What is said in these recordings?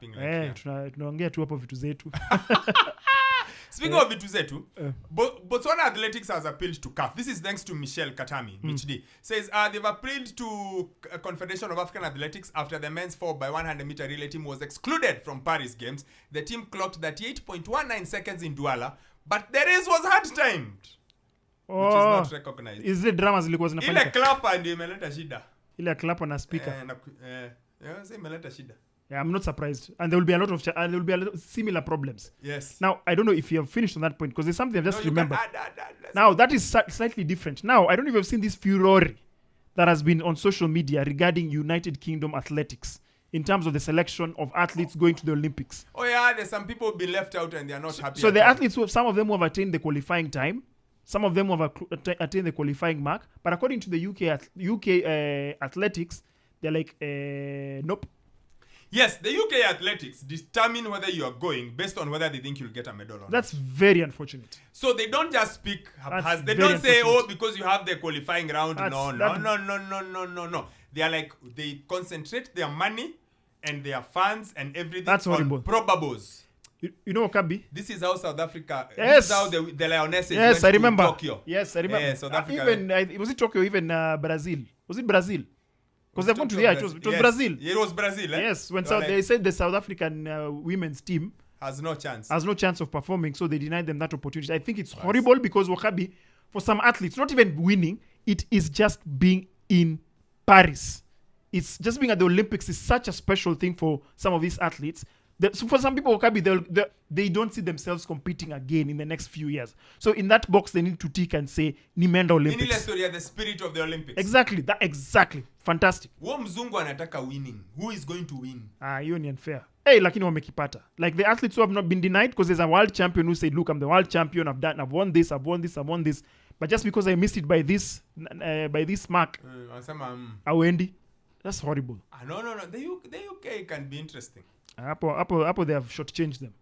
tunaongea tu hapo vitu zetu. Speaking of vitu zetu, Botswana Athletics has appealed to CAF. This is thanks to Michelle Katami, MHD. Says they've appealed to Confederation of African Athletics after the men's 4x100 meter relay team was excluded from Paris Games. The team clocked 38.19 seconds in Douala, but the race was hard-timed, which is not recognized. Is the drama zilikuwa zinafanyika? Ile clapper ndio imeleta shida. Ile clapper na speaker. Sasa imeleta shida. Yeah, I'm not surprised. And there will be a lot of similar problems. Yes. Now, I don't know if you have finished on that point, because there's something I've just remembered. Now, that is slightly different. Now, I don't know if you've seen this furore that has been on social media regarding United Kingdom athletics in terms of the selection of athletes going to the Olympics. Oh yeah, there's some people been left out and they are not happy. So the athletes, some of them have attained the qualifying time. Some of them have attained the qualifying mark. But according to the UK athletics, they're like, nope. Yes, the UK athletics determine whether you are going based on whether they think you'll get a medal or not. That's very unfortunate. So they don't just speak haphazard. They don't say, oh, because you have the qualifying round. No. They are like, they concentrate their money and their funds and everything on probables. You know, Wokabi? This is how South Africa, yes. This is how the Lionesses went I remember. to Tokyo. Yes, I remember. South Africa. Was it Tokyo, even Brazil? Was it Brazil? Because they've gone to it was yes. Brazil. It was Brazil, eh? Yes, when they said the South African women's team has no chance of performing, so they denied them that opportunity. I think it's horrible because Wokabi, for some athletes, not even winning, it is just being in Paris. It's just being at the Olympics is such a special thing for some of these athletes. So for some people, Wokabi, they don't see themselves competing again in the next few years. So in that box, they need to tick and say, Nimenda Olympics. The spirit of the Olympics. Exactly. Fantastic. Wo mzungu anataka winning. Who is going to win? Hiyo ni unfair. Lakini wamekipata. Like the athletes who have not been denied, because there's a world champion who said, look, I'm the world champion, I've won this. But just because I missed it by this mark, Awendi. That's horrible. No. The UK can be interesting. Apple, they have shortchanged them.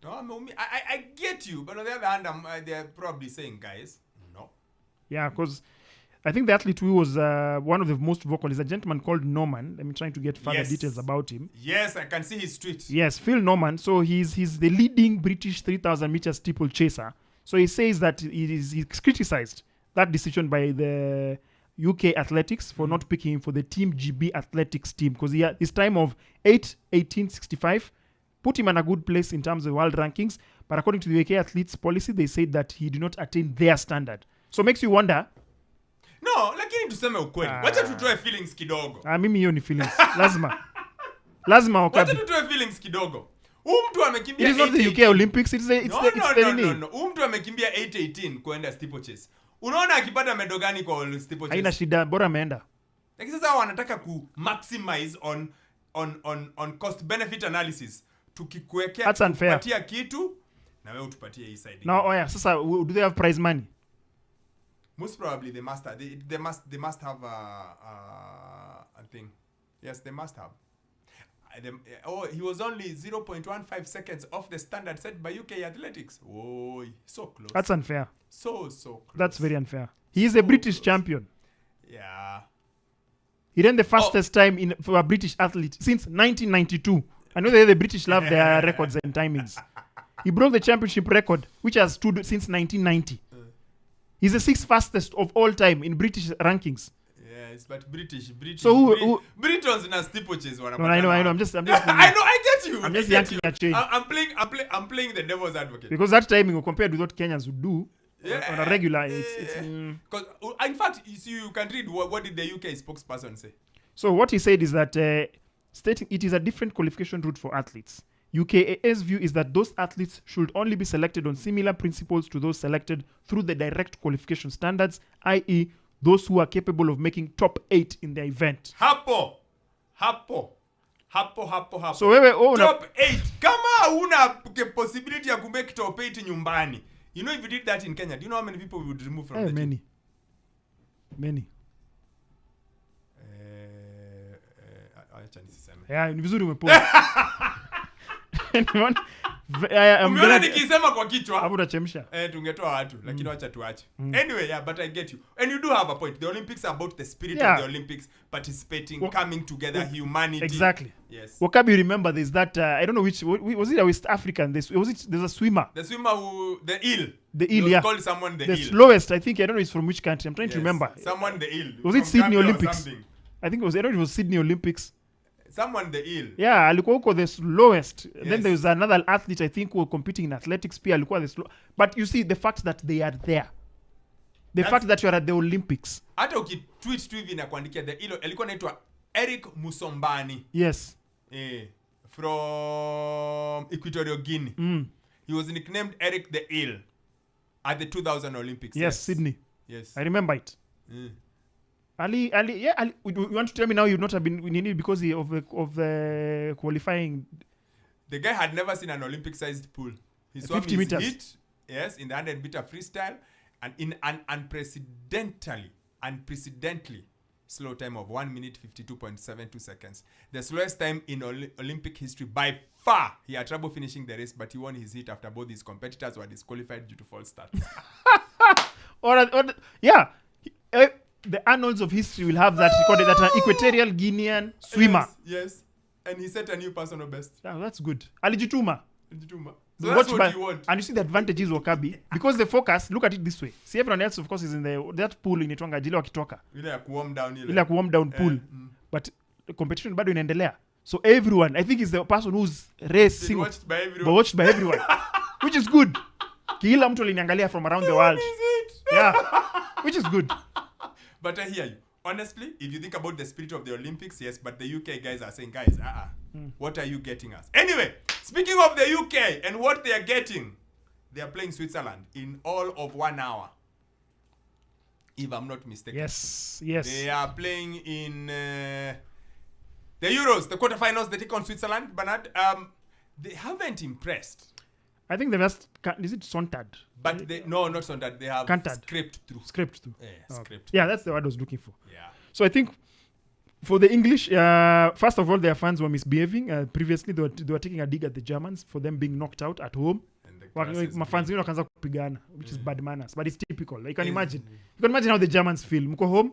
No, I get you, but on the other hand, they're probably saying, guys, no. Yeah, because I think the athlete who was one of the most vocal is a gentleman called Norman. Let me try to get further details about him. Yes, I can see his tweet. Yes, Phil Norman. So he's the leading British 3,000 meter steeple chaser. So he says that he's criticized that decision by the UK athletics for not picking him for the Team GB athletics team, because his time of 8:18:65 put him in a good place in terms of world rankings. But according to the UK athletes policy, they said that he did not attain their standard. So makes you wonder. No, lakini tuseme ukweli. Wacha tutoe feelings kidogo. Mimi hiyo ni feelings. Lazima Wokabi. Wacha tutoe feelings kidogo. Mtu amekimbia. It is not the UK Olympics. It's the No. Mtu amekimbia 8:18 kwenda steeplechase. Unaona akipata medo gani kwa steeplechase? Haina shida, bora ameenda. Lakini sasa wanataka ku maximize on cost benefit analysis. Tukikuwekea kupatia kitu na wewe utupatie hii side. No, sasa do they have prize money? Most probably they must have. They must have a thing. Yes, they must have. He was only 0.15 seconds off the standard set by UK athletics. Oh, so close. That's unfair. So close. That's very unfair. He is a British champion. Yeah. He ran the fastest time for a British athlete since 1992. I know the British love their records and timings. He broke the championship record, which has stood since 1990. He's the 6th fastest of all time in British rankings. Yes, but British. So who Britons in a steeplechase. No, I know. I'm just. I know. I get you. I'm just yanking a chain. I'm playing the devil's advocate. Because that timing, compared with what Kenyans would do on a regular, it's. Because in fact, you can read what did the UK spokesperson say. So what he said is that stating it is a different qualification route for athletes. UKA's view is that those athletes should only be selected on similar principles to those selected through the direct qualification standards, i.e., those who are capable of making top 8 in their event. Hapo. So wewe top 8. Kama una possibility ya kumake top 8 nyumbani. You know, if you did that in Kenya, do you know how many people we would remove from the team? Many. Acha nisiseme. Yeah, ni vizuri umepoa. Umeona nikisema kwa kichwa hapo utachemsha. Tungetoa watu lakini wacha tuache. Anyway, yeah, but I get you. And you do have a point. The Olympics are about the spirit of the Olympics, participating, coming together, humanity. Exactly. Yes. Wokabi, remember there's that I don't know which was it a West African, there's a swimmer. The swimmer who the eel. The eel, yeah. Called someone the eel. The slowest, I think, I don't know it's from which country. I'm trying to remember. Someone the eel. Was it Sydney Olympics? I think it was Sydney Olympics. Someone the eel. Yeah, alikuwa huko the slowest. Yes. Then there was another athlete I think who was competing in athletics pia alikuwa the slow. But you see the fact that they are there. The fact that you are at the Olympics. Hata ukitweet tu hivi na kuandikia the eel alikuwa anaitwa Eric Musombani. Yes. From Equatorial Guinea. He was nicknamed Eric the Eel at the 2000 Olympics. Yes, Sydney. Yes. I remember it. Ali, you want to tell me now you've not been in it because of the qualifying? The guy had never seen an Olympic-sized pool. He swam 50 meters. Heat, yes, in the 100-meter freestyle, and in an unprecedentedly slow time of 1 minute 52.72 seconds. The slowest time in Olympic history by far. He had trouble finishing the race, but he won his heat after both his competitors were disqualified due to false starts. The annals of history will have that recorded that an Equatorial Guinean swimmer. Yes. And he set a new personal best. Yeah, that's good. Alijituma. So that's what you want. And you see the advantage is Wokabi. Because the focus, look at it this way. See, everyone else, of course, is in that pool in Itwanga Jile wakitoka. Ile ya warm down ile. Ile ya warm down pool. But the competition bado inaendelea. So everyone, I think is the person who's racing. Watched by everyone. Which is good. Kila mtu aliniangalia from around the world. Yeah. Which is good. But I hear you. Honestly, if you think about the spirit of the Olympics, yes, but the UK guys are saying, guys, what are you getting us? Anyway, speaking of the UK and what they are getting, they are playing Switzerland in all of 1 hour. If I'm not mistaken. Yes. They are playing in the Euros, the quarterfinals. They take on Switzerland. Bernard, they haven't impressed. I think they just, is it Sontag? But not Sontag. They have scraped through. Yeah, scraped. Yeah, that's the word I was looking for. Yeah. So I think for the English, first of all, their fans were misbehaving. Previously, they were taking a dig at the Germans for them being knocked out at home. My fans wakaanza kupigana, which is bad manners. But it's typical. You can imagine how the Germans feel. Mko home,